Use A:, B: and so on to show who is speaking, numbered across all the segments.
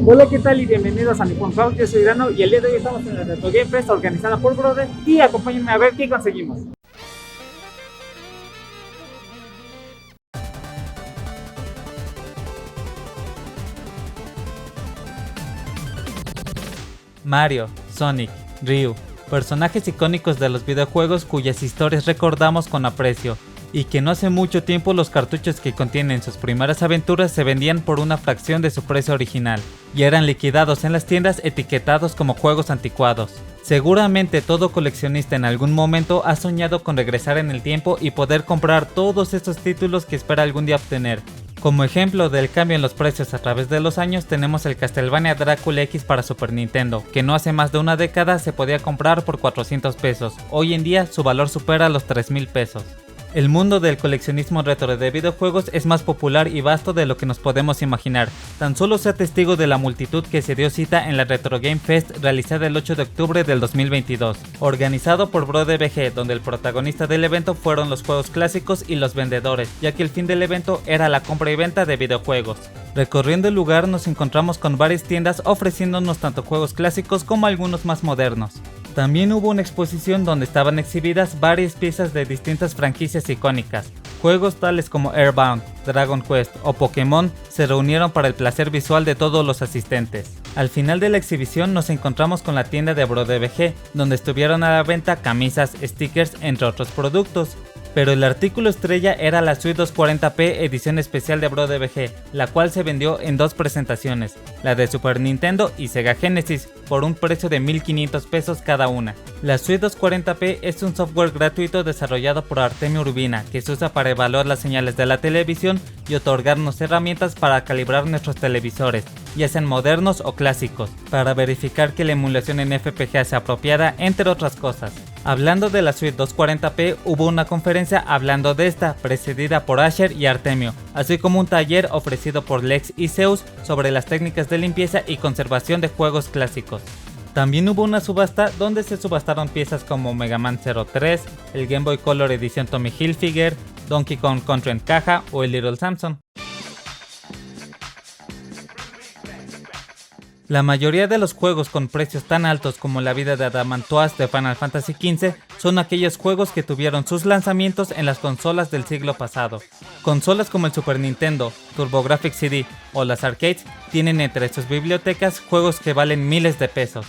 A: Hola, ¿qué tal? Y bienvenidos a Nippon Cloud. Yo soy Irano y el día de hoy estamos en la Retro Game Fest organizada por Brother y acompáñenme a ver qué conseguimos.
B: Mario, Sonic, Ryu, personajes icónicos de los videojuegos cuyas historias recordamos con aprecio, y que no hace mucho tiempo los cartuchos que contienen sus primeras aventuras se vendían por una fracción de su precio original, y eran liquidados en las tiendas etiquetados como juegos anticuados. Seguramente todo coleccionista en algún momento ha soñado con regresar en el tiempo y poder comprar todos estos títulos que espera algún día obtener. Como ejemplo del cambio en los precios a través de los años tenemos el Castlevania Drácula X para Super Nintendo, que no hace más de una década se podía comprar por 400 pesos, hoy en día su valor supera los 3000 pesos. El mundo del coleccionismo retro de videojuegos es más popular y vasto de lo que nos podemos imaginar. Tan solo sea testigo de la multitud que se dio cita en la Retro Game Fest realizada el 8 de octubre del 2022, organizado por BroDBG, donde el protagonista del evento fueron los juegos clásicos y los vendedores, ya que el fin del evento era la compra y venta de videojuegos. Recorriendo el lugar nos encontramos con varias tiendas ofreciéndonos tanto juegos clásicos como algunos más modernos. También hubo una exposición donde estaban exhibidas varias piezas de distintas franquicias icónicas. Juegos tales como Airbound, Dragon Quest o Pokémon se reunieron para el placer visual de todos los asistentes. Al final de la exhibición nos encontramos con la tienda de BroDBG, donde estuvieron a la venta camisas, stickers, entre otros productos. Pero el artículo estrella era la Suite 240p edición especial de BroDBG, la cual se vendió en dos presentaciones, la de Super Nintendo y Sega Genesis, por un precio de 1500 pesos cada una. La Suite 240p es un software gratuito desarrollado por Artemio Urbina, que se usa para evaluar las señales de la televisión y otorgarnos herramientas para calibrar nuestros televisores, ya sean modernos o clásicos, para verificar que la emulación en FPGA sea apropiada, entre otras cosas. Hablando de la Suite 240p, hubo una conferencia hablando de esta, precedida por Asher y Artemio, así como un taller ofrecido por Lex y Zeus sobre las técnicas de limpieza y conservación de juegos clásicos. También hubo una subasta donde se subastaron piezas como Mega Man 03, el Game Boy Color edición Tommy Hilfiger, Donkey Kong Country en caja o el Little Samson. La mayoría de los juegos con precios tan altos como la vida de Adamantoise de Final Fantasy XV son aquellos juegos que tuvieron sus lanzamientos en las consolas del siglo pasado. Consolas como el Super Nintendo, TurboGrafx CD o las arcades tienen entre sus bibliotecas juegos que valen miles de pesos.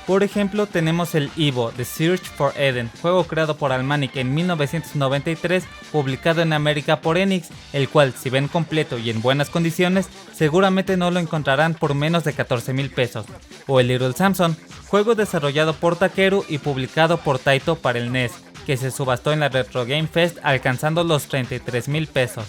B: Por ejemplo, tenemos el Evo, The Search for Eden, juego creado por Almanic en 1993, publicado en América por Enix, el cual, si ven completo y en buenas condiciones, seguramente no lo encontrarán por menos de 14,000 pesos. O el Little Samson, juego desarrollado por Takeru y publicado por Taito para el NES, que se subastó en la Retro Game Fest alcanzando los 33,000 pesos.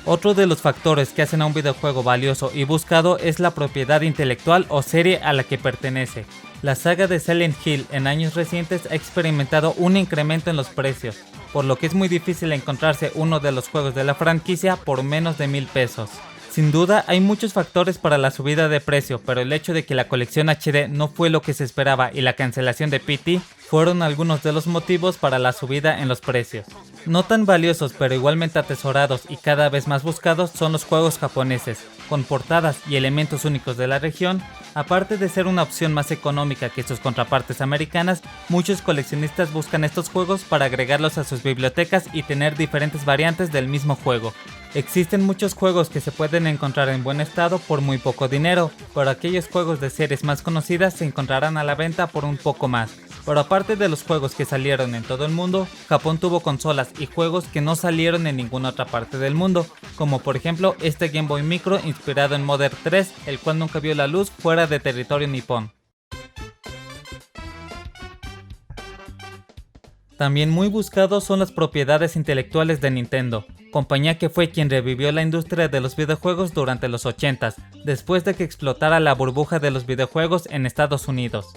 B: Otro de los factores que hacen a un videojuego valioso y buscado es la propiedad intelectual o serie a la que pertenece. La saga de Silent Hill en años recientes ha experimentado un incremento en los precios, por lo que es muy difícil encontrarse uno de los juegos de la franquicia por menos de 1000 pesos. Sin duda hay muchos factores para la subida de precio, pero el hecho de que la colección HD no fue lo que se esperaba y la cancelación de PT fueron algunos de los motivos para la subida en los precios. No tan valiosos pero igualmente atesorados y cada vez más buscados son los juegos japoneses, con portadas y elementos únicos de la región. Aparte de ser una opción más económica que sus contrapartes americanas, muchos coleccionistas buscan estos juegos para agregarlos a sus bibliotecas y tener diferentes variantes del mismo juego. Existen muchos juegos que se pueden encontrar en buen estado por muy poco dinero, pero aquellos juegos de series más conocidas se encontrarán a la venta por un poco más. Pero aparte de los juegos que salieron en todo el mundo, Japón tuvo consolas y juegos que no salieron en ninguna otra parte del mundo, como por ejemplo este Game Boy Micro inspirado en Modern 3, el cual nunca vio la luz fuera de territorio nipón. También muy buscados son las propiedades intelectuales de Nintendo, compañía que fue quien revivió la industria de los videojuegos durante los 80s, después de que explotara la burbuja de los videojuegos en Estados Unidos.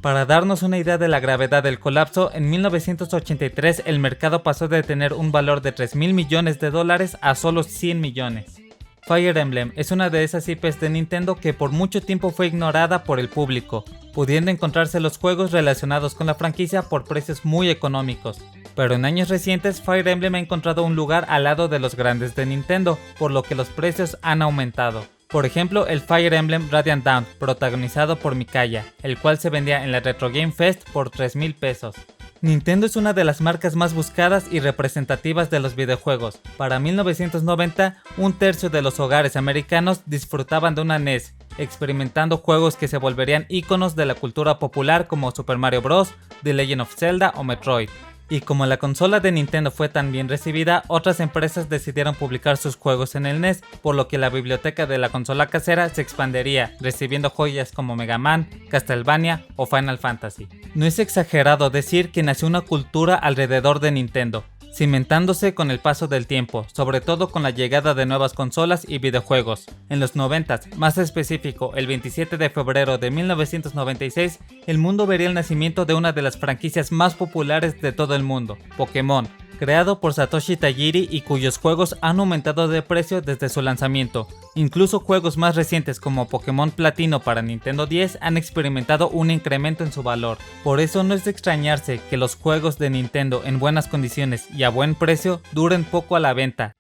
B: Para darnos una idea de la gravedad del colapso, en 1983 el mercado pasó de tener un valor de 3,000 millones de dólares a solo 100 millones. Fire Emblem es una de esas IPs de Nintendo que por mucho tiempo fue ignorada por el público, pudiendo encontrarse los juegos relacionados con la franquicia por precios muy económicos. Pero en años recientes Fire Emblem ha encontrado un lugar al lado de los grandes de Nintendo, por lo que los precios han aumentado. Por ejemplo, el Fire Emblem Radiant Dawn, protagonizado por Mikaya, el cual se vendía en la Retro Game Fest por 3,000 pesos. Nintendo es una de las marcas más buscadas y representativas de los videojuegos. Para 1990, un tercio de los hogares americanos disfrutaban de una NES, experimentando juegos que se volverían íconos de la cultura popular como Super Mario Bros., The Legend of Zelda o Metroid. Y como la consola de Nintendo fue tan bien recibida, otras empresas decidieron publicar sus juegos en el NES, por lo que la biblioteca de la consola casera se expandería, recibiendo joyas como Mega Man, Castlevania o Final Fantasy. No es exagerado decir que nació una cultura alrededor de Nintendo, cimentándose con el paso del tiempo, sobre todo con la llegada de nuevas consolas y videojuegos. En los 90s, más específico el 27 de febrero de 1996, el mundo vería el nacimiento de una de las franquicias más populares de todo el mundo, Pokémon, creado por Satoshi Tajiri y cuyos juegos han aumentado de precio desde su lanzamiento. Incluso juegos más recientes como Pokémon Platino para Nintendo 10 han experimentado un incremento en su valor. Por eso no es de extrañarse que los juegos de Nintendo en buenas condiciones y a buen precio duren poco a la venta.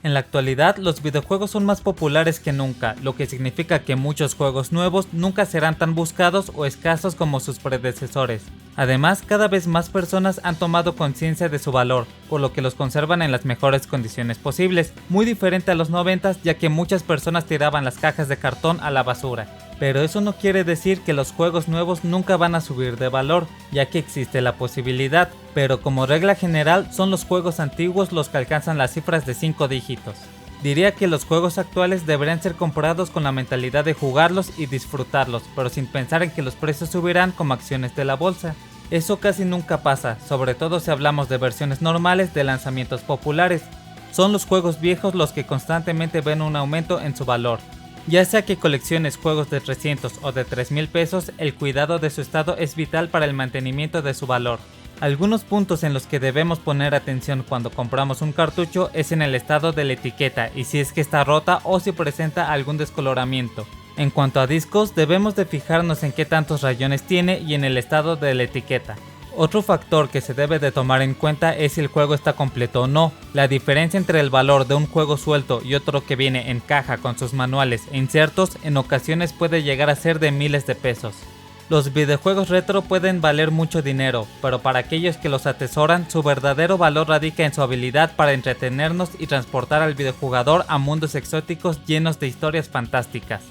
B: En la actualidad, los videojuegos son más populares que nunca, lo que significa que muchos juegos nuevos nunca serán tan buscados o escasos como sus predecesores. Además, cada vez más personas han tomado conciencia de su valor, por lo que los conservan en las mejores condiciones posibles, muy diferente a los 90s, ya que muchas personas tiraban las cajas de cartón a la basura. Pero eso no quiere decir que los juegos nuevos nunca van a subir de valor, ya que existe la posibilidad, pero como regla general son los juegos antiguos los que alcanzan las cifras de 5 dígitos. Diría que los juegos actuales deberían ser comprados con la mentalidad de jugarlos y disfrutarlos, pero sin pensar en que los precios subirán como acciones de la bolsa. Eso casi nunca pasa, sobre todo si hablamos de versiones normales de lanzamientos populares. Son los juegos viejos los que constantemente ven un aumento en su valor. Ya sea que colecciones juegos de 300 o de 3,000 pesos, el cuidado de su estado es vital para el mantenimiento de su valor. Algunos puntos en los que debemos poner atención cuando compramos un cartucho es en el estado de la etiqueta y si es que está rota o si presenta algún descoloramiento. En cuanto a discos, debemos de fijarnos en qué tantos rayones tiene y en el estado de la etiqueta. Otro factor que se debe de tomar en cuenta es si el juego está completo o no. La diferencia entre el valor de un juego suelto y otro que viene en caja con sus manuales e insertos en ocasiones puede llegar a ser de miles de pesos. Los videojuegos retro pueden valer mucho dinero, pero para aquellos que los atesoran, su verdadero valor radica en su habilidad para entretenernos y transportar al videojugador a mundos exóticos llenos de historias fantásticas.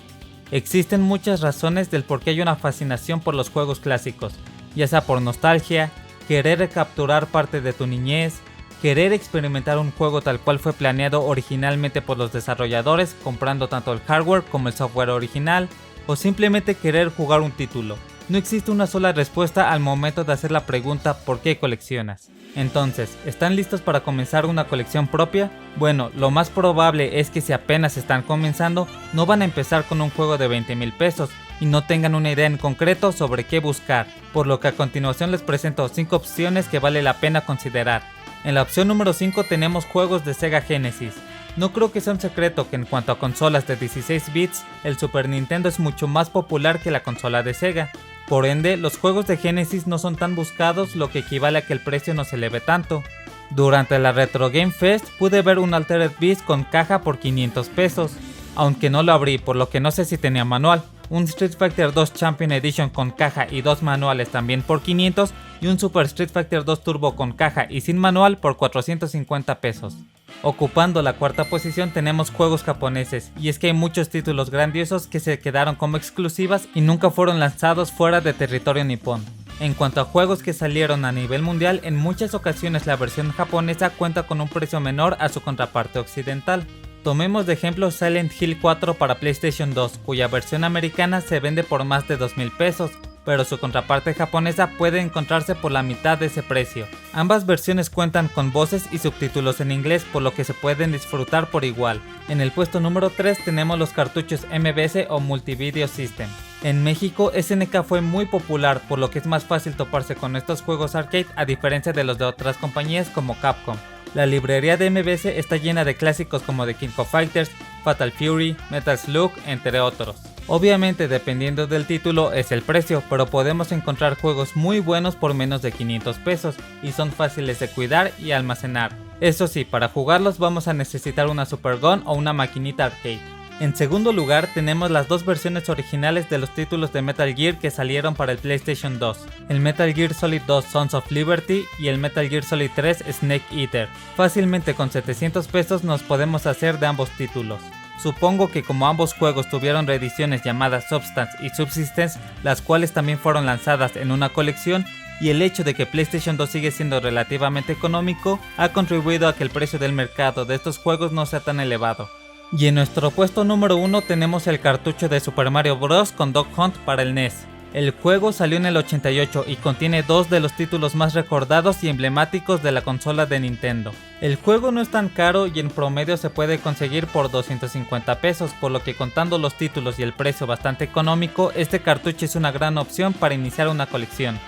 B: Existen muchas razones del por qué hay una fascinación por los juegos clásicos, ya sea por nostalgia, querer recapturar parte de tu niñez, querer experimentar un juego tal cual fue planeado originalmente por los desarrolladores, comprando tanto el hardware como el software original, o simplemente querer jugar un título. No existe una sola respuesta al momento de hacer la pregunta ¿por qué coleccionas? Entonces, ¿están listos para comenzar una colección propia? Bueno, lo más probable es que si apenas están comenzando, no van a empezar con un juego de 20,000 pesos y no tengan una idea en concreto sobre qué buscar, por lo que a continuación les presento 5 opciones que vale la pena considerar. En la opción número 5 tenemos juegos de Sega Genesis. No creo que sea un secreto que en cuanto a consolas de 16 bits, el Super Nintendo es mucho más popular que la consola de Sega. Por ende, los juegos de Genesis no son tan buscados, lo que equivale a que el precio no se eleve tanto. Durante la Retro Game Fest pude ver un Altered Beast con caja por 500 pesos, aunque no lo abrí por lo que no sé si tenía manual. Un Street Fighter 2 Champion Edition con caja y 2 manuales también por 500 y un Super Street Fighter 2 Turbo con caja y sin manual por 450 pesos. Ocupando la cuarta posición tenemos juegos japoneses, y es que hay muchos títulos grandiosos que se quedaron como exclusivas y nunca fueron lanzados fuera de territorio nipón. En cuanto a juegos que salieron a nivel mundial, en muchas ocasiones la versión japonesa cuenta con un precio menor a su contraparte occidental. Tomemos de ejemplo Silent Hill 4 para PlayStation 2, cuya versión americana se vende por más de 2,000 pesos, pero su contraparte japonesa puede encontrarse por la mitad de ese precio. Ambas versiones cuentan con voces y subtítulos en inglés, por lo que se pueden disfrutar por igual. En el puesto número 3 tenemos los cartuchos MVS o Multivideo System. En México, SNK fue muy popular, por lo que es más fácil toparse con estos juegos arcade a diferencia de los de otras compañías como Capcom. La librería de MVS está llena de clásicos como The King of Fighters, Fatal Fury, Metal Slug, entre otros. Obviamente dependiendo del título es el precio, pero podemos encontrar juegos muy buenos por menos de 500 pesos y son fáciles de cuidar y almacenar. Eso sí, para jugarlos vamos a necesitar una Super Gun o una maquinita arcade. En segundo lugar tenemos las dos versiones originales de los títulos de Metal Gear que salieron para el PlayStation 2, el Metal Gear Solid 2 Sons of Liberty y el Metal Gear Solid 3 Snake Eater. Fácilmente con 700 pesos nos podemos hacer de ambos títulos. Supongo que como ambos juegos tuvieron reediciones llamadas Substance y Subsistence, las cuales también fueron lanzadas en una colección, y el hecho de que PlayStation 2 sigue siendo relativamente económico ha contribuido a que el precio del mercado de estos juegos no sea tan elevado. Y en nuestro puesto número 1 tenemos el cartucho de Super Mario Bros. Con Duck Hunt para el NES. El juego salió en el 88 y contiene dos de los títulos más recordados y emblemáticos de la consola de Nintendo. El juego no es tan caro y en promedio se puede conseguir por 250 pesos, por lo que contando los títulos y el precio bastante económico, este cartucho es una gran opción para iniciar una colección.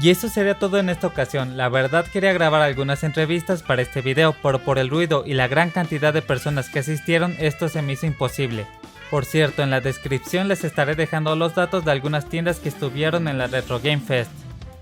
B: Y eso sería todo en esta ocasión. La verdad quería grabar algunas entrevistas para este video, pero por el ruido y la gran cantidad de personas que asistieron esto se me hizo imposible. Por cierto, en la descripción les estaré dejando los datos de algunas tiendas que estuvieron en la Retro Game Fest.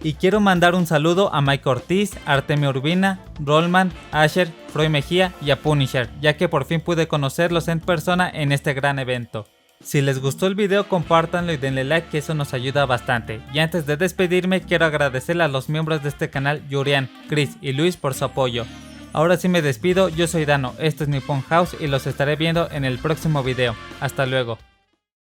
B: Y quiero mandar un saludo a Mike Ortiz, Artemio Urbina, Rollman, Asher, Froy Mejía y a Punisher, ya que por fin pude conocerlos en persona en este gran evento. Si les gustó el video compártanlo y denle like, que eso nos ayuda bastante. Y antes de despedirme quiero agradecerle a los miembros de este canal Yurian, Chris y Luis por su apoyo. Ahora sí me despido, yo soy Dano, esto es Nippon House y los estaré viendo en el próximo video. Hasta luego.